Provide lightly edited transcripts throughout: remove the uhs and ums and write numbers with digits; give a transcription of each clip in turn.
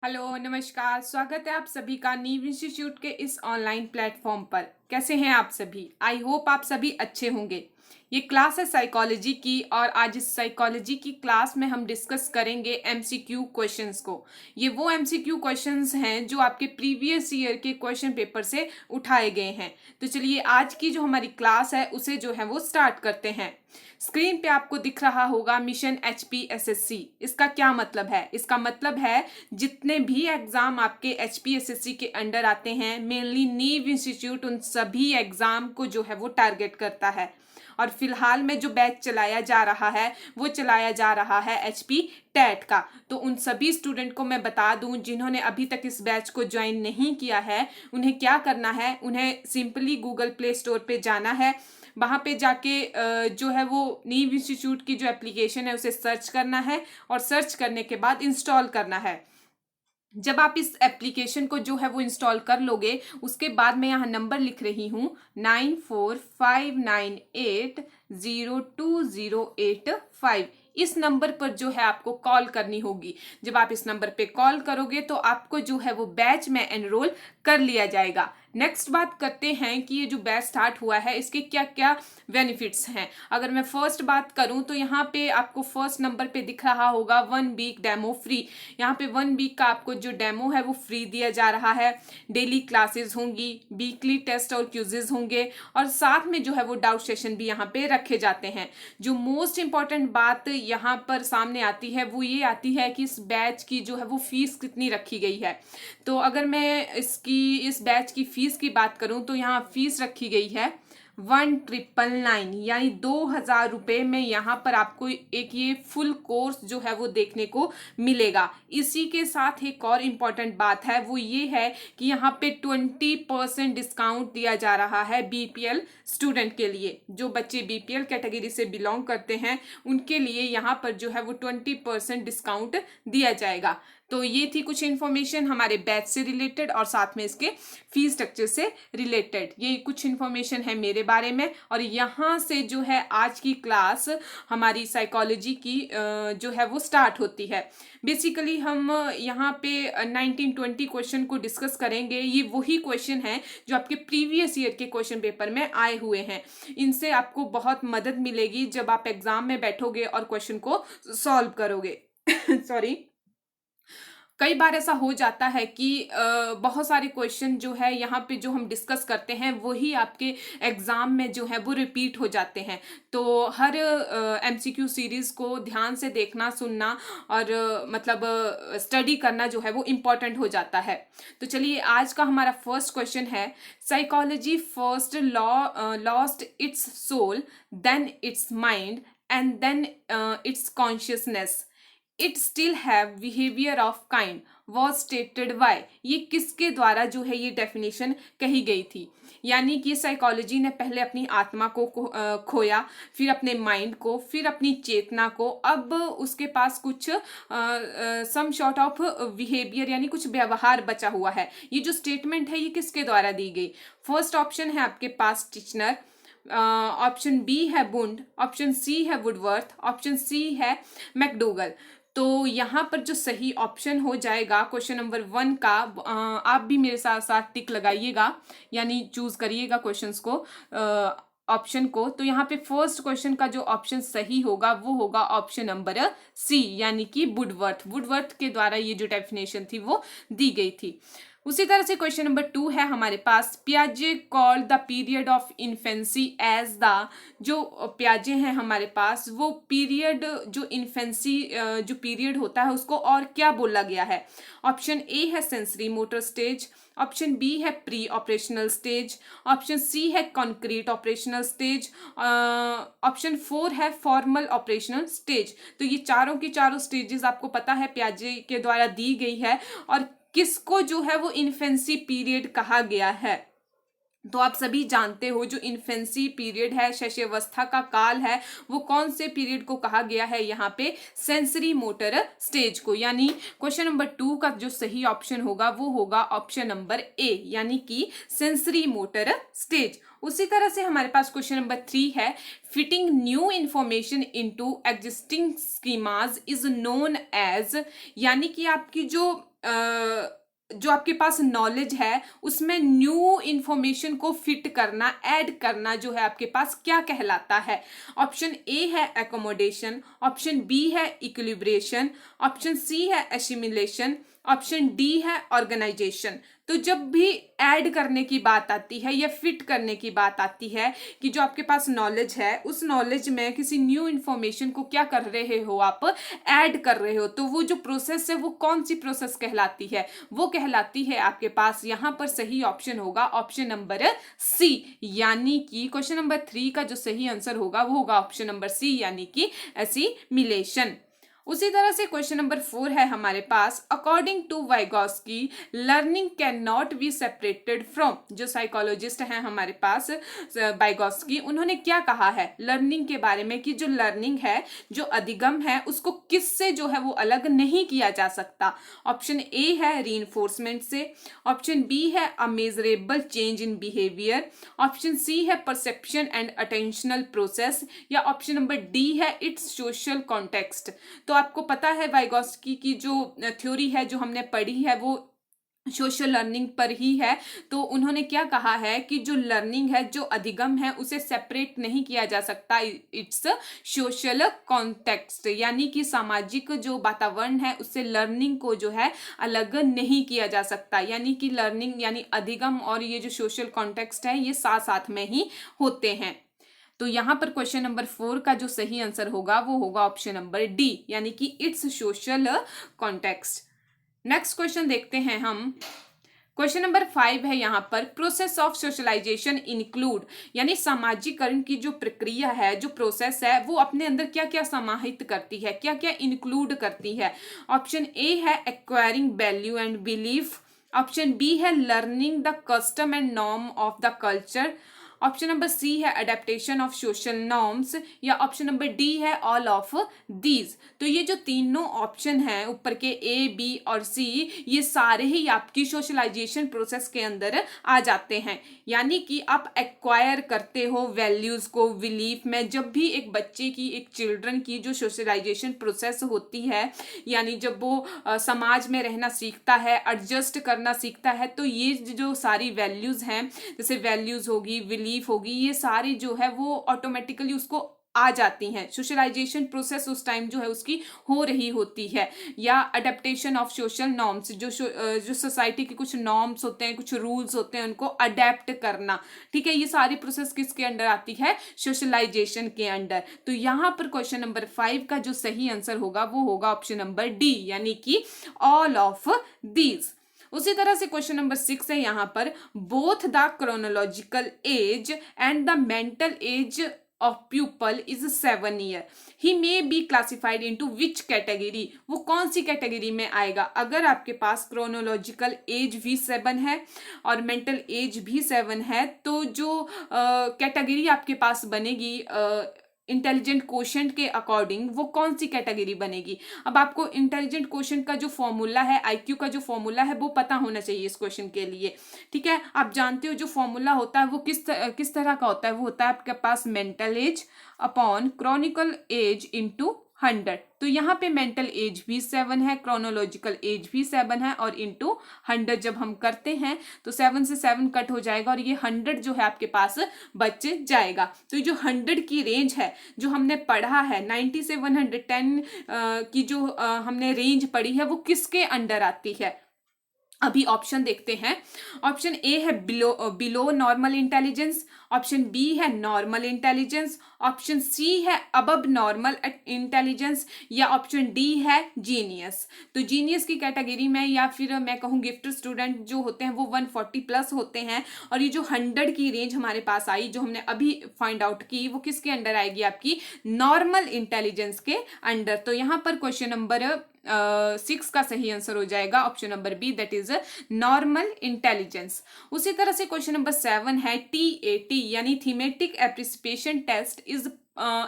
Hello, नमस्कार। स्वागत है आप सभी का नीव इंस्टीट्यूट के इस ऑनलाइन प्लेटफॉर्म पर। कैसे हैं आप सभी? आई होप आप सभी अच्छे होंगे। ये क्लास है साइकोलॉजी की और आज इस साइकोलॉजी की क्लास में हम डिस्कस करेंगे एमसीक्यू क्वेश्चंस को। ये वो एमसीक्यू क्वेश्चंस हैं जो आपके प्रीवियस ईयर के क्वेश्चन पेपर से उठाए गए हैं। तो चलिए आज की जो हमारी क्लास है उसे जो है वो स्टार्ट करते हैं। स्क्रीन पे आपको दिख रहा होगा मिशन HPSSC। इसका क्या मतलब है? इसका मतलब है जितने भी एग्जाम आपके HPSSC के अंडर आते हैं, मेनली नीव इंस्टीट्यूट उन सभी एग्जाम को जो है वो टारगेट करता है। और फिलहाल में जो बैच चलाया जा रहा है वो चलाया जा रहा है HP टेट का। तो उन सभी स्टूडेंट को मैं बता दूं जिन्होंने अभी तक इस बैच को ज्वाइन नहीं किया है, उन्हें क्या करना है, उन्हें सिंपली गूगल प्ले स्टोर पे जाना है। वहाँ पे जाके जो है वो नीव इंस्टीट्यूट की जो एप्लीकेशन है उसे सर्च करना है और सर्च करने के बाद इंस्टॉल करना है। जब आप इस एप्लीकेशन को जो है वो इंस्टॉल कर लोगे उसके बाद मैं यहाँ नंबर लिख रही हूँ 9459802085। इस नंबर पर जो है आपको कॉल करनी होगी। जब आप इस नंबर पे कॉल करोगे तो आपको जो है वो बैच में एनरोल कर लिया जाएगा। नेक्स्ट बात करते हैं कि ये जो बैच स्टार्ट हुआ है इसके क्या क्या बेनिफिट्स हैं। अगर मैं फर्स्ट बात करूं तो यहाँ पे आपको फर्स्ट नंबर पे दिख रहा होगा 1 वीक डेमो फ्री। यहाँ पे 1 वीक का आपको जो डेमो है वो फ्री दिया जा रहा है। डेली क्लासेस होंगी, वीकली टेस्ट और क्यूजेज होंगे और साथ में जो है वो डाउट सेशन भी यहाँ पे रखे जाते हैं। जो मोस्ट इंपॉर्टेंट बात यहाँ पर सामने आती है वो ये आती है कि इस बैच की जो है वो फीस कितनी रखी गई है। तो अगर मैं इस बैच की फीस की बात करूं तो यहाँ फीस रखी गई है 1999 यानी 2000 रुपये में यहाँ पर आपको एक ये फुल कोर्स जो है वो देखने को मिलेगा। इसी के साथ एक और इम्पॉर्टेंट बात है वो ये है कि यहाँ पे 20% डिस्काउंट दिया जा रहा है BPL स्टूडेंट के लिए। जो बच्चे BPL कैटेगरी से बिलोंग करते हैं उनके लिए यहाँ पर जो है वो 20% डिस्काउंट दिया जाएगा। तो ये थी कुछ इन्फॉर्मेशन हमारे बैच से रिलेटेड और साथ में इसके फीस स्ट्रक्चर से रिलेटेड। ये कुछ इन्फॉर्मेशन है मेरे बारे में और यहाँ से जो है आज की क्लास हमारी साइकोलॉजी की जो है वो स्टार्ट होती है। बेसिकली हम यहाँ पे 1920 क्वेश्चन को डिस्कस करेंगे। ये वही क्वेश्चन है जो आपके प्रीवियस ईयर के क्वेश्चन पेपर में आए हुए हैं। इनसे आपको बहुत मदद मिलेगी जब आप एग्जाम में बैठोगे और क्वेश्चन को सॉल्व करोगे। सॉरी। कई बार ऐसा हो जाता है कि बहुत सारे क्वेश्चन जो है यहाँ पे जो हम डिस्कस करते हैं वही आपके एग्जाम में जो है वो रिपीट हो जाते हैं। तो हर MCQ सीरीज को ध्यान से देखना, सुनना और मतलब स्टडी करना जो है वो इम्पोर्टेंट हो जाता है। तो चलिए आज का हमारा फर्स्ट क्वेश्चन है, psychology first lost its soul, then its mind and then its consciousness, it still have behaviour of kind was stated by. ये किसके द्वारा जो है ये डेफिनेशन कही गई थी? यानी कि साइकोलॉजी ने पहले अपनी आत्मा को खोया, फिर अपने माइंड को, फिर अपनी चेतना को, अब उसके पास कुछ सम सॉर्ट ऑफ बिहेवियर यानी कुछ व्यवहार बचा हुआ है। ये जो स्टेटमेंट है ये किसके द्वारा दी गई? फर्स्ट ऑप्शन है आपके पास टिचनर, ऑप्शन बी है बुंड, ऑप्शन सी है वुडवर्थ, ऑप्शन सी है मैकडोगल। तो यहाँ पर जो सही ऑप्शन हो जाएगा क्वेश्चन नंबर 1 का, आप भी मेरे साथ साथ टिक लगाइएगा यानी चूज करिएगा क्वेश्चंस को, ऑप्शन को। तो यहाँ पे फर्स्ट क्वेश्चन का जो ऑप्शन सही होगा वो होगा ऑप्शन नंबर सी यानी कि वुडवर्थ। वुडवर्थ के द्वारा ये जो डेफिनेशन थी वो दी गई थी। उसी तरह से क्वेश्चन नंबर 2 है हमारे पास, पियाजे called the period of infancy age the. जो पियाजे हैं हमारे पास वो पीरियड जो इन्फेंसी जो पीरियड होता है उसको और क्या बोला गया है? ऑप्शन ए है sensory motor stage, option B है pre operational stage, option C है कॉन्क्रीट ऑपरेशनल स्टेज, ऑप्शन 4 है फॉर्मल ऑपरेशनल स्टेज। तो ये चारों की चारों स्टेजेस आपको पता है पियाजे के द्वारा दी गई है और किसको जो है वो इन्फेंसी पीरियड कहा गया है? तो आप सभी जानते हो जो इन्फेंसी पीरियड है, शैशवावस्था का काल है, वो कौन से पीरियड को कहा गया है? यहाँ पे सेंसरी मोटर स्टेज को। यानी क्वेश्चन नंबर 2 का जो सही ऑप्शन होगा वो होगा ऑप्शन नंबर ए यानी कि सेंसरी मोटर स्टेज। उसी तरह से हमारे पास क्वेश्चन नंबर 3 है, fitting new information into existing schemas is known as. यानी कि आपकी जो जो आपके पास नॉलेज है उसमें न्यू इंफॉर्मेशन को फिट करना, ऐड करना जो है आपके पास क्या कहलाता है? ऑप्शन ए है एकोमोडेशन, ऑप्शन बी है इक्विलिब्रेशन, ऑप्शन सी है एसिमिलेशन, ऑप्शन डी है ऑर्गेनाइजेशन। तो जब भी ऐड करने की बात आती है या फिट करने की बात आती है कि जो आपके पास नॉलेज है उस नॉलेज में किसी न्यू इंफॉर्मेशन को क्या कर रहे हो, आप ऐड कर रहे हो, तो वो जो प्रोसेस है वो कौन सी प्रोसेस कहलाती है? वो कहलाती है आपके पास यहाँ पर सही ऑप्शन होगा ऑप्शन नंबर सी, यानी कि क्वेश्चन नंबर 3 का जो सही आंसर होगा वो होगा ऑप्शन नंबर सी, यानी कि एसिमिलेशन। उसी तरह से क्वेश्चन नंबर 4 है हमारे पास, according to Vygotsky learning can not be separated from. जो साइकोलॉजिस्ट हैं हमारे पास वाइगॉस्की, उन्होंने क्या कहा है लर्निंग के बारे में कि जो लर्निंग है, जो अधिगम है, उसको किससे जो है वो अलग नहीं किया जा सकता। ऑप्शन ए है रीइंफोर्समेंट से, ऑप्शन बी है a measurable change in behaviour, option C है परसेप्शन एंड अटेंशनल प्रोसेस, या ऑप्शन नंबर डी है इट्स सोशल कॉन्टेक्स्ट। तो आपको पता है वाइगॉस्की की जो थ्योरी है जो हमने पढ़ी है वो सोशल लर्निंग पर ही है। तो उन्होंने क्या कहा है कि जो लर्निंग है, जो अधिगम है, उसे सेपरेट नहीं किया जा सकता, इट्स सोशल कॉन्टेक्स्ट, यानी कि सामाजिक जो वातावरण है उससे लर्निंग को जो है अलग नहीं किया जा सकता, यानी कि लर्निंग यानी अधिगम और ये जो सोशल कॉन्टेक्स्ट है ये साथ साथ में ही होते हैं। तो यहाँ पर क्वेश्चन नंबर 4 का जो सही आंसर होगा वो होगा ऑप्शन नंबर डी, यानी कि it's social context. Next question देखते हैं हम। क्वेश्चन नंबर 5 है यहाँ पर, प्रोसेस ऑफ सोशलाइजेशन इंक्लूड, यानी सामाजिकरण की जो प्रक्रिया है, जो प्रोसेस है, वो अपने अंदर क्या क्या समाहित करती है, क्या क्या इंक्लूड करती है। ऑप्शन ए है acquiring value and belief, option B है learning the custom and norm of the culture, option number C है अडेप्टेशन ऑफ सोशल नॉर्म्स, या ऑप्शन नंबर डी है ऑल ऑफ दीज। तो ये जो तीनों ऑप्शन हैं ऊपर के ए, बी और सी, ये सारे ही आपकी सोशलाइजेशन प्रोसेस के अंदर आ जाते हैं, यानी कि आप एक्वायर करते हो वैल्यूज को बिलीफ में। जब भी एक बच्चे की, एक चिल्ड्रन की जो सोशलाइजेशन प्रोसेस होती है, यानी जब वो समाज में रहना सीखता है, एडजस्ट करना सीखता है, तो ये जो सारी वैल्यूज हैं, जैसे वैल्यूज होगी, बिलीफ होगी, ये सारी जो है वो ऑटोमेटिकली उसको आ जाती हैं। सोशलाइजेशन प्रोसेस उस टाइम जो है उसकी हो रही होती है। या अडेप्टेशन ऑफ सोशल नॉर्म्स, जो सोसाइटी के कुछ नॉर्म्स होते हैं, कुछ रूल्स होते हैं, उनको अडेप्ट करना, ठीक है, ये सारी प्रोसेस किसके अंडर आती है? सोशलाइजेशन के अंडर। तो यहाँ पर क्वेश्चन नंबर 5 का जो सही आंसर होगा वो होगा ऑप्शन नंबर डी, यानी कि ऑल ऑफ दीज। उसी तरह से क्वेश्चन नंबर 6 है यहाँ पर, both the chronological age and the mental as of pupil is 7 year, he may be classified into which category। वो कौन सी कैटेगरी में आएगा? अगर आपके पास क्रोनोलॉजिकल एज भी 7 है और मेंटल एज भी 7 है, तो जो कैटेगरी आपके पास बनेगी इंटेलिजेंट क्वोशेंट के अकॉर्डिंग, वो कौन सी कैटेगरी बनेगी? अब आपको इंटेलिजेंट क्वोशेंट का जो फॉर्मूला है, आईक्यू का जो फॉर्मूला है, वो पता होना चाहिए इस क्वेश्चन के लिए, ठीक है। आप जानते हो जो फॉर्मूला होता है वो किस तरह का होता है? वो होता है आपके पास mental age upon chronological age into 100। तो यहाँ पे मेंटल एज भी 7 है, क्रोनोलॉजिकल एज भी 7 है, और इंटू 100 जब हम करते हैं तो 7 से 7 कट हो जाएगा और ये 100 जो है आपके पास बच जाएगा। तो ये जो 100 की रेंज है जो हमने पढ़ा है, 90 से 110 की जो हमने रेंज पढ़ी है, वो किसके अंडर आती है? अभी ऑप्शन देखते हैं। ऑप्शन ए है below normal intelligence, option B है नॉर्मल इंटेलिजेंस, ऑप्शन सी है अबव नॉर्मल इंटेलिजेंस, या ऑप्शन डी है जीनियस। तो जीनियस की कैटेगरी में, या फिर मैं कहूँ गिफ्टेड स्टूडेंट जो होते हैं वो 140 प्लस होते हैं, और ये जो 100 की रेंज हमारे पास आई जो हमने अभी फाइंड आउट की, वो किसके अंडर आएगी? आपकी नॉर्मल इंटेलिजेंस के अंडर। तो यहाँ पर क्वेश्चन नंबर 6 का सही आंसर हो जाएगा option number B, that is normal intelligence. उसी तरह से क्वेश्चन नंबर 7 है TAT, यानी thematic appreciation test is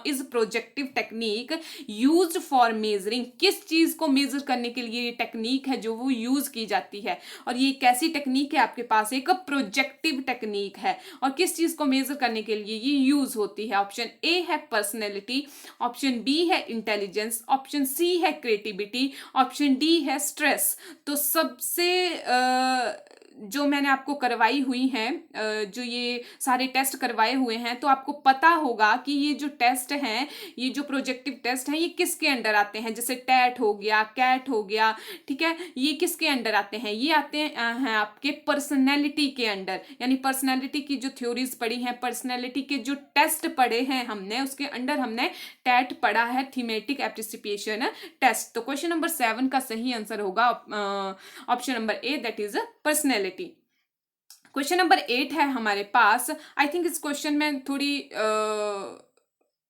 is projective technique used for measuring, किस चीज को मेजर करने के लिए ये टेक्निक है जो वो यूज की जाती है, और ये कैसी टेक्निक है आपके पास, एक प्रोजेक्टिव टेक्निक है, और किस चीज को मेजर करने के लिए ये यूज होती है। ऑप्शन ए है पर्सनैलिटी, ऑप्शन बी है इंटेलिजेंस, ऑप्शन सी है क्रिएटिविटी, ऑप्शन डी है स्ट्रेस। तो सबसे जो मैंने आपको करवाई हुई हैं, जो ये सारे टेस्ट करवाए हुए हैं, तो आपको पता होगा कि ये जो टेस्ट हैं, ये जो प्रोजेक्टिव टेस्ट हैं, ये किसके अंडर आते हैं। जैसे टैट हो गया, कैट हो गया, ठीक है, ये किसके अंडर आते हैं, ये आते हैं आपके पर्सनैलिटी के अंडर। यानी पर्सनैलिटी की जो थ्योरीज पढ़ी हैं, पर्सनैलिटी के जो टेस्ट पढ़े हैं हमने, उसके अंडर हमने टैट पढ़ा है, थीमेटिक एप्रिसिएशन टेस्ट। तो क्वेश्चन नंबर 7 का सही आंसर होगा option number A, that is personality. Question number 8 है हमारे पास। आई थिंक इस क्वेश्चन में थोड़ी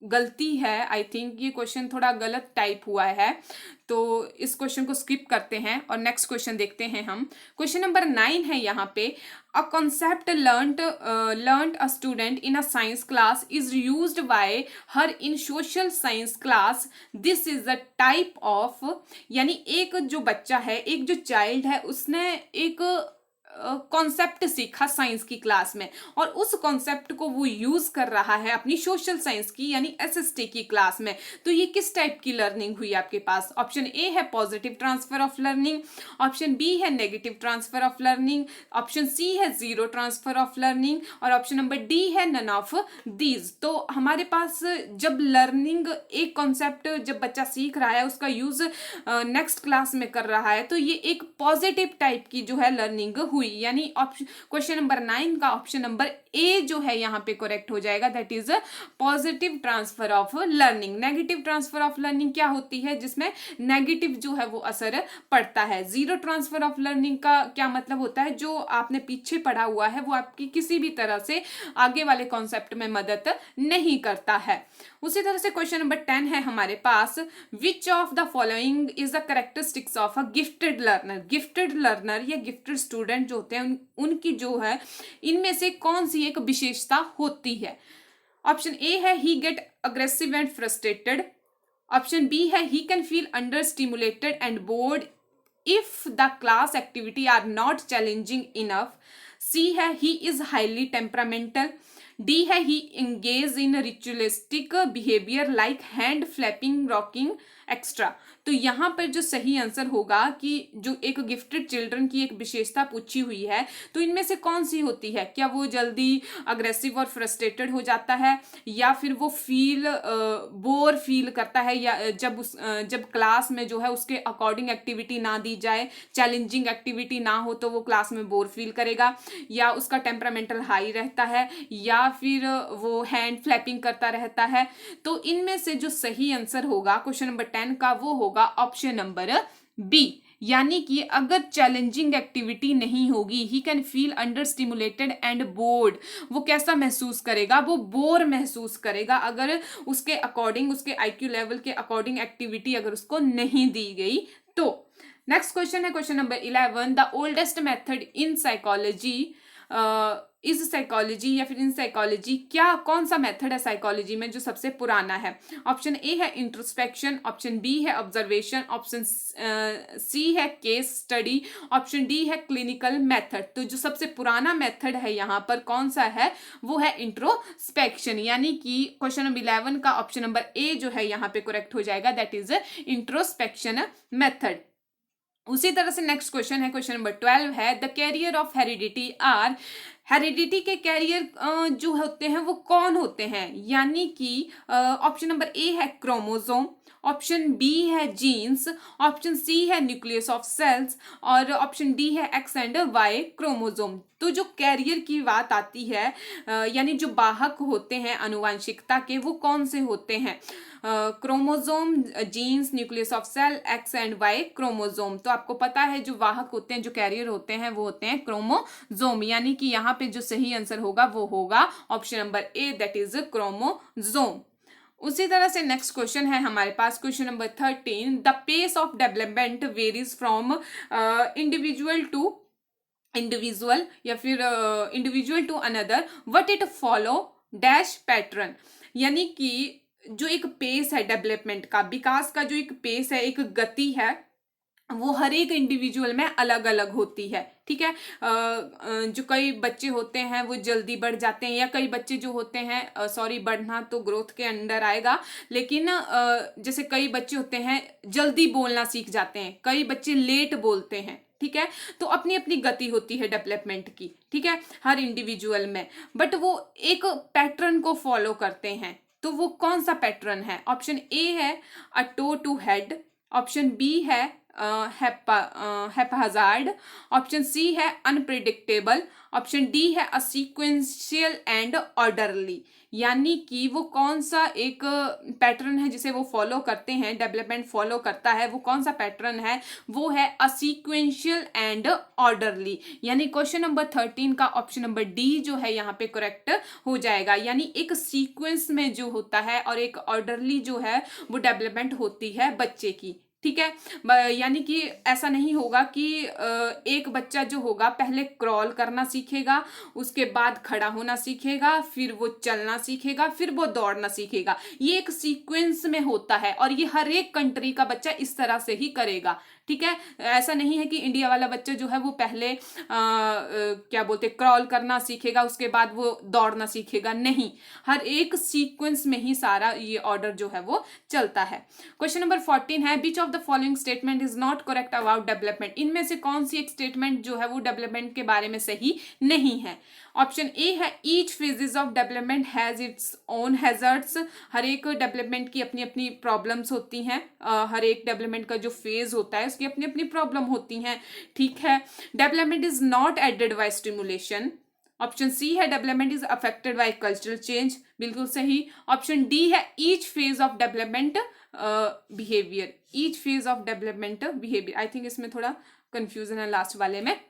गलती है, आई थिंक ये क्वेश्चन थोड़ा गलत टाइप हुआ है, तो इस क्वेश्चन को स्किप करते हैं और नेक्स्ट क्वेश्चन देखते हैं हम। क्वेश्चन नंबर 9 है यहाँ पे, a concept learned a student in a science class is used by her in social science class. This is a type of, यानी एक जो बच्चा है, एक जो चाइल्ड है, उसने एक कॉन्सेप्ट सीखा साइंस की क्लास में, और उस कॉन्सेप्ट को वो यूज कर रहा है अपनी सोशल साइंस की यानी एसएसटी की क्लास में। तो ये किस टाइप की लर्निंग हुई आपके पास। ऑप्शन ए है positive transfer of learning, option B है negative transfer of learning, option C है जीरो ट्रांसफर ऑफ लर्निंग, और ऑप्शन नंबर डी है नन ऑफ दीज। तो हमारे पास जब लर्निंग, एक कॉन्सेप्ट जब बच्चा सीख रहा है, उसका यूज नेक्स्ट क्लास में कर रहा है, तो ये एक पॉजिटिव टाइप की जो है लर्निंग हुई। यानी क्वेश्चन नंबर 9 का ऑप्शन नंबर ए जो है यहाँ पे करेक्ट हो जाएगा, that is positive transfer of learning. Negative transfer of learning क्या होती है, जिसमें नेगेटिव जो है वो असर पड़ता है। जीरो ट्रांसफर ऑफ लर्निंग का क्या मतलब होता है, जो आपने पीछे पढ़ा हुआ है वो आपकी किसी भी तरह से आगे वाले कॉन्सेप्ट में मदद नहीं करता है। उसी तरह से क्वेश्चन नंबर 10 है हमारे पास, which of the following is the characteristics of a gifted learner. Gifted learner या गिफ्टेड स्टूडेंट जो होते हैं उनकी जो है, इनमें से कौन सी एक विशेषता होती है। ऑप्शन ए है he get aggressive and frustrated, option B है he can feel under stimulated and bored if the class activity are not challenging enough, C है he is highly temperamental, D है he engage in ritualistic behaviour like hand flapping, rocking extra. तो यहाँ पर जो सही answer होगा कि जो एक गिफ्टेड चिल्ड्रन की एक विशेषता पूछी हुई है, तो इनमें से कौन सी होती है। क्या वो जल्दी अग्रेसिव और फ्रस्ट्रेटेड हो जाता है, या फिर वो बोर फील करता है, या जब क्लास में जो है उसके अकॉर्डिंग एक्टिविटी ना दी जाए, चैलेंजिंग एक्टिविटी ना हो, तो वो क्लास में बोर फील करेगा, या उसका टेम्परामेंटल हाई रहता है, या फिर वो हैंड फ्लैपिंग करता रहता है। तो इनमें से जो सही आंसर होगा क्वेश्चन नंबर 10 का, वो होगा ऑप्शन नंबर बी। यानी कि अगर चैलेंजिंग एक्टिविटी नहीं होगी, ही can feel under stimulated and board, वो कैसा महसूस करेगा, वो बोर महसूस करेगा अगर उसके अकॉर्डिंग, उसके आईक्यू लेवल के अकॉर्डिंग एक्टिविटी अगर उसको नहीं दी गई तो। नेक्स्ट क्वेश्चन है question number 11, the oldest method in psychology is psychology, या फिर इन साइकोलॉजी क्या, कौन सा मेथड है साइकोलॉजी में जो सबसे पुराना है। ऑप्शन ए है इंट्रोस्पेक्शन, ऑप्शन बी है ऑब्जर्वेशन, ऑप्शन सी है केस स्टडी, ऑप्शन डी है क्लिनिकल मेथड। तो जो सबसे पुराना मेथड है यहाँ पर कौन सा है, वो है इंट्रोस्पेक्शन। यानी कि क्वेश्चन नंबर 11 का ऑप्शन नंबर ए जो है यहाँ पे करेक्ट हो जाएगा, दैट इज इंट्रोस्पेक्शन मेथड। उसी तरह से नेक्स्ट क्वेश्चन है क्वेश्चन नंबर 12 है, the carrier of heredity are, heredity के कैरियर जो होते हैं वो कौन होते हैं। यानी कि ऑप्शन नंबर ए है क्रोमोसोम, ऑप्शन बी है जीन्स, ऑप्शन सी है न्यूक्लियस ऑफ सेल्स, और ऑप्शन डी है एक्स एंड वाई क्रोमोसोम। तो जो कैरियर की बात आती है, यानी जो वाहक होते हैं आनुवांशिकता के, वो कौन से होते हैं, chromosome, genes, nucleus of cell, X and Y chromosome. तो आपको पता है जो वाहक होते हैं, जो कैरियर होते हैं, वो होते हैं क्रोमोसोम। यानी कि यहाँ पे जो सही आंसर होगा वो होगा option number A, that is chromosome. उसी तरह से नेक्स्ट क्वेश्चन है हमारे पास question number 13, the pace of development varies from individual to individual, या फिर individual to another, what it follow dash pattern. यानी कि जो एक पेस है डेवलपमेंट का, विकास का जो एक पेस है, एक गति है, वो हर एक इंडिविजुअल में अलग अलग होती है। ठीक है, जो कई बच्चे होते हैं वो जल्दी बढ़ जाते हैं, या कई बच्चे जो होते हैं, सॉरी बढ़ना तो ग्रोथ के अंडर आएगा, लेकिन जैसे कई बच्चे होते हैं जल्दी बोलना सीख जाते हैं, कई बच्चे लेट बोलते हैं। ठीक है, तो अपनी अपनी गति होती है डेवलपमेंट की। ठीक है, हर इंडिविजुअल में, बट वो एक पैटर्न को फॉलो करते हैं। तो वो कौन सा पैटर्न है? ऑप्शन ए है a toe to head, option B है हैप्पहजार्ड, ऑप्शन सी है अनप्रिडिक्टेबल, ऑप्शन डी है अ सीक्वेंशियल एंड ऑर्डरली। यानी कि वो कौन सा एक पैटर्न है जिसे वो फॉलो करते हैं, डेवलपमेंट फॉलो करता है, वो कौन सा पैटर्न है? वो है अ सीक्वेंशियल एंड ऑर्डरली। यानी क्वेश्चन नंबर 13 का ऑप्शन नंबर डी जो है यहाँ पे करेक्ट हो जाएगा। यानी एक सीक्वेंस में जो होता है और एक ऑर्डरली जो है वो डेवलपमेंट होती है बच्चे की। ठीक है, यानी कि ऐसा नहीं होगा कि एक बच्चा जो होगा पहले क्रॉल करना सीखेगा, उसके बाद खड़ा होना सीखेगा, फिर वो चलना सीखेगा, फिर वो दौड़ना सीखेगा। ये एक सीक्वेंस में होता है और ये हर एक कंट्री का बच्चा इस तरह से ही करेगा। ठीक है, ऐसा नहीं है कि इंडिया वाला बच्चा जो है वो पहले क्या बोलते क्रॉल करना सीखेगा, उसके बाद वो दौड़ना सीखेगा। नहीं, हर एक सीक्वेंस में ही सारा ये ऑर्डर जो है वो चलता है। क्वेश्चन नंबर 14 है विच of the following statement is not correct about development. इनमें से कौन सी एक स्टेटमेंट जो है वो डेवलपमेंट के बारे में सही नहीं है? ऑप्शन ए है each phases of development has its own hazards. हर एक डेवलपमेंट की अपनी अपनी प्रॉब्लम्स होती हैं, हर एक डेवलपमेंट का जो फेज होता है उसकी अपनी अपनी प्रॉब्लम होती हैं। ठीक है, development is not aided by stimulation. Option C है development is affected by cultural change, बिल्कुल सही। ऑप्शन डी है each phase of development behaviour, each phase of development behaviour. I think इसमें थोड़ा कंफ्यूजन है लास्ट वाले में।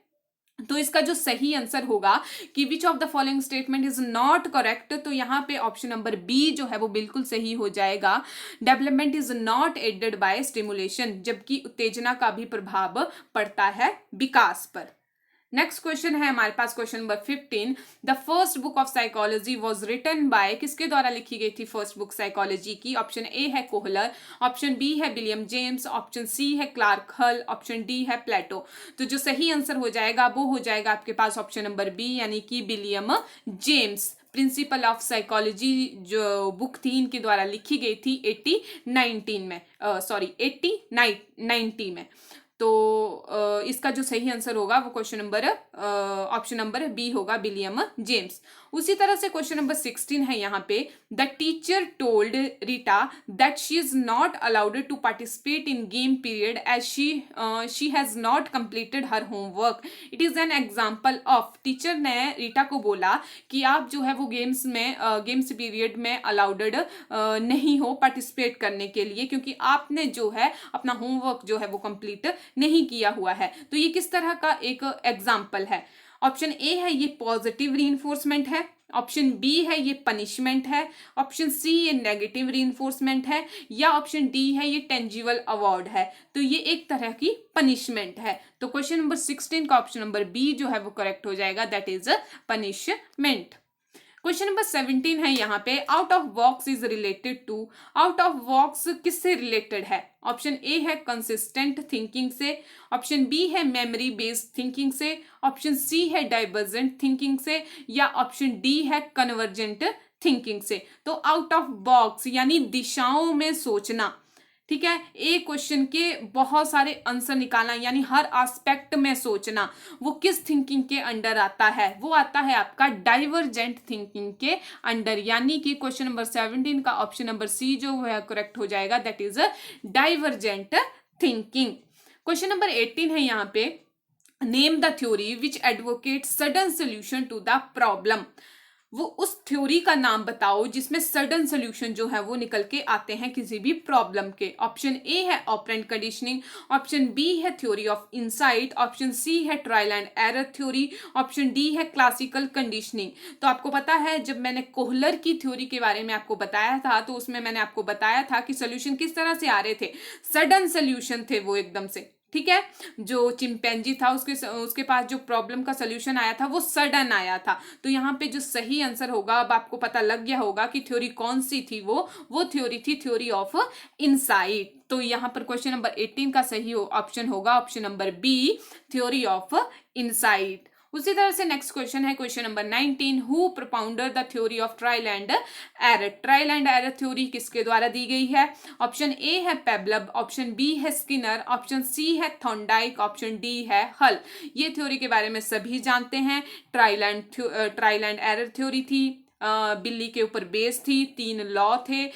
तो इसका जो सही आंसर होगा कि विच of the following statement is not correct, तो यहाँ पे ऑप्शन नंबर बी जो है वो बिल्कुल सही हो जाएगा। Development is not aided by stimulation, जबकि उत्तेजना का भी प्रभाव पड़ता है विकास पर। नेक्स्ट क्वेश्चन है हमारे पास question number 15। The first book of psychology was written by, किसके द्वारा लिखी गई थी फर्स्ट बुक साइकोलॉजी की? ऑप्शन ए है कोहलर, ऑप्शन बी है विलियम जेम्स, ऑप्शन सी है क्लार्क हल, ऑप्शन डी है प्लेटो। तो जो सही आंसर हो जाएगा वो हो जाएगा आपके पास ऑप्शन नंबर बी, यानी कि William James. Principle of psychology जो बुक थी इनके द्वारा लिखी गई थी 1890 में। तो इसका जो सही आंसर होगा वो question number option number B होगा, विलियम जेम्स। उसी तरह से क्वेश्चन नंबर 16 है यहाँ पे, the teacher told Rita that she is not allowed to participate in game period as she has not completed her homework. It is an example of, teacher ने रीटा को बोला कि आप जो है वो गेम्स पीरियड में अलाउड नहीं हो पार्टिसिपेट करने के लिए, क्योंकि आपने जो है अपना होमवर्क जो है वो कंप्लीट नहीं किया हुआ है। तो ये किस तरह का एक एग्जाम्पल है? ऑप्शन ए है ये पॉजिटिव रीइंफोर्समेंट है, ऑप्शन बी है ये पनिशमेंट है, ऑप्शन सी ये नेगेटिव रीइंफोर्समेंट है, या ऑप्शन डी है ये टेंजिबल अवार्ड है। तो ये एक तरह की पनिशमेंट है। तो क्वेश्चन नंबर 16 का ऑप्शन नंबर बी जो है वो करेक्ट हो जाएगा, that is punishment. Question number 17 है यहाँ पे, out of box is related to. Out of box किससे रिलेटेड है? ऑप्शन ए है कंसिस्टेंट थिंकिंग से, ऑप्शन बी है मेमोरी बेस्ड थिंकिंग से, ऑप्शन सी है डाइवर्जेंट थिंकिंग से, या ऑप्शन डी है कन्वर्जेंट थिंकिंग से। तो आउट ऑफ बॉक्स यानी दिशाओं में सोचना। ठीक है, एक क्वेश्चन के बहुत सारे आंसर निकालना, यानी हर एस्पेक्ट में सोचना, वो किस थिंकिंग के अंडर आता है? वो आता है आपका डाइवर्जेंट थिंकिंग के अंडर। यानी कि क्वेश्चन नंबर 17 का ऑप्शन नंबर सी जो है करेक्ट हो जाएगा, that is divergent thinking. Question number 18 है यहाँ पे, name the theory which advocate sudden solution to the problem. वो उस थ्योरी का नाम बताओ जिसमें सडन सोल्यूशन जो है वो निकल के आते हैं किसी भी प्रॉब्लम के। ऑप्शन ए है ऑपरेंट कंडीशनिंग, ऑप्शन बी है theory of insight, option C है trial and error theory, option D है क्लासिकल कंडीशनिंग। तो आपको पता है जब मैंने कोहलर की थ्योरी के बारे में आपको बताया था तो उसमें मैंने आपको बताया था कि सोल्यूशन किस तरह से आ रहे थे, सडन सोल्यूशन थे वो एकदम से। ठीक है। जो चिंपैंजी था उसके पास जो प्रॉब्लम का सोल्यूशन आया था वो सडन आया था। तो यहाँ पे जो सही आंसर होगा, अब आपको पता लग गया होगा कि थ्योरी कौन सी थी, वो थ्योरी थी थ्योरी ऑफ इनसाइट। तो यहाँ पर क्वेश्चन नंबर 18 का सही ऑप्शन होगा option number B, theory of insight. उसी तरह से नेक्स्ट क्वेश्चन है question number 19, who propounded the theory of trial and error. Trial and error theory किसके द्वारा दी गई है? ऑप्शन ए है पेबलब, ऑप्शन बी है स्किनर, ऑप्शन सी है थॉर्नडाइक, ऑप्शन डी है हल। ये थ्योरी के बारे में सभी जानते हैं। ट्रायल एंड एरर थ्योरी थी, बिल्ली के ऊपर बेस थी, 3 लॉ थे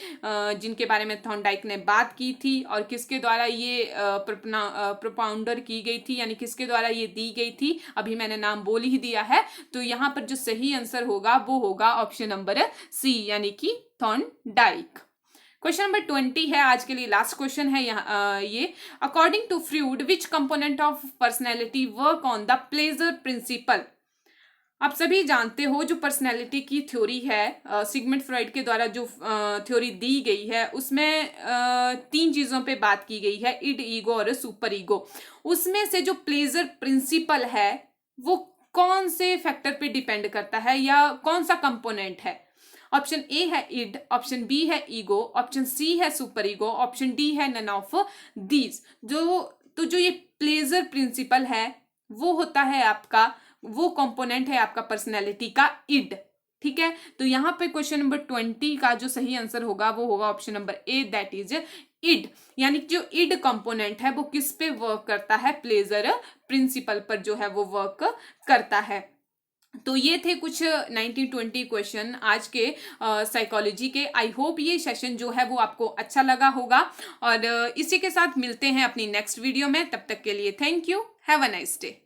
जिनके बारे में थॉर्नडाइक ने बात की थी, और किसके द्वारा ये प्रोपाउंडर की गई थी, यानी किसके द्वारा ये दी गई थी, अभी मैंने नाम बोल ही दिया है। तो यहाँ पर जो सही आंसर होगा वो होगा ऑप्शन नंबर सी, यानी कि थॉर्नडाइक। क्वेश्चन नंबर 20 है आज के लिए लास्ट क्वेश्चन है ये, according to Freud which component of personality work on the pleasure principle. आप सभी जानते हो जो पर्सनैलिटी की थ्योरी है, सिगमंड फ्रॉइड के द्वारा जो थ्योरी दी गई है उसमें 3 चीजों पे बात की गई है, इड, ईगो और सुपर ईगो। उसमें से जो प्लेजर प्रिंसिपल है वो कौन से फैक्टर पे डिपेंड करता है या कौन सा कंपोनेंट है? ऑप्शन ए है इड, ऑप्शन बी है ईगो, ऑप्शन सी है सुपर ईगो, ऑप्शन डी है नन ऑफ दीज। जो ये प्लेजर प्रिंसिपल है वो होता है आपका, वो कंपोनेंट है आपका पर्सनैलिटी का इड। ठीक है, तो यहाँ पे क्वेश्चन नंबर 20 का जो सही आंसर होगा वो होगा option number A, that is id. यानी कि जो इड कंपोनेंट है वो किस पे वर्क करता है? प्लेजर प्रिंसिपल पर जो है वो वर्क करता है। तो ये थे कुछ 1920 क्वेश्चन आज के साइकोलॉजी के। आई होप ये सेशन जो है वो आपको अच्छा लगा होगा, और इसी के साथ मिलते हैं अपनी नेक्स्ट वीडियो में। तब तक के लिए thank you, have a nice day.